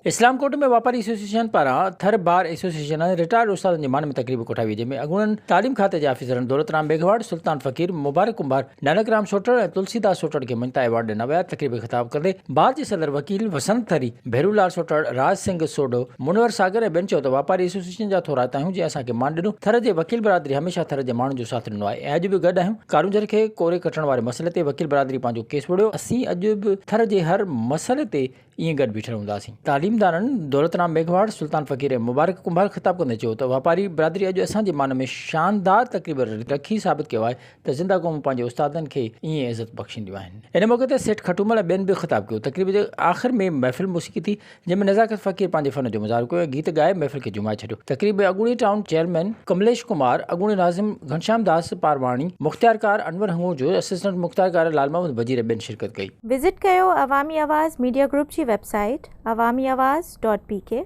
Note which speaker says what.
Speaker 1: इस्लाम court में वापारी association पारां थर बार एसोसिएशन रिटायर्ड उस्तादनि जे मान में तकरीब कोठावी जंहिंमें अॻूणनि तालीम खाते जे ऑफिसरनि दौलतराम बेगवाड़, सुल्तान फ़कीर, मुबारक कुंभार, नानक राम सोटड़ ऐं तुलसीदास सोटड़ खे मञता एवार्ड ॾिना विया। तकरीब में ख़िताब कंदे बाद जे सदर वकील वसंत थरी, भेरूलाल सोटड़, राज सिंह सोडो, मुनवर सागर ऐं ॿियनि चयो त वापारी एसोसिएशन जा थोरा आहियूं जंहिं असांखे मान ॾिनो। थर जे वकील बरादरी हमेशह थर जे माण्हुनि जो साथ ॾिनो आहे ऐं अॼु बि गॾु आहियूं। कारूंजर खे कोरे कटण वारे मसइले ते वकील बरादरी पंहिंजो केस विढ़ियो। असीं अॼु बि थर जे हर मसइले ते ईअं गॾु बीठल हूंदासीं। तालीमदारनि दौलतराम बेगवाड़, सुल्तान फ़कीर ऐं मुबारक कुंभार ख़िताब कंदे चयो त वापारी बरादरी अॼु असांजे मान में शानदार तकरीब रखी साबित कयो आहे त ज़िंदा क़ौम पंहिंजे उस्तादनि खे ईअं इज़त बख़्शींदियूं आहिनि। इन मौक़े ते सेठ खटूमल ॿियनि बि ख़िताब कयो। तकरीब जे आख़िर में महफ़िल मौसीक़ी थी जंहिंमें नज़ाकत फ़कीर पंहिंजे फ़न जो मुज़ाहिरो कयो ऐं गीत ॻाए महफ़िल खे जुमाए छॾियो। तकरीब में अॻूणी टाउन चेयरमैन कमलेश कुमार, अॻूणी नाज़िम घनश्याम दास पारवाणी, मुख़्तियारकार अनवर हंगूर, असिस्टेंट मुख़्तियारकार लाल मोहम्मद वज़ीर ॿियनि शिरकत कई।
Speaker 2: विज़िट कयो अवामी आवाज़ मीडिया ग्रुप जी वेबसाइट awamiawaz.pk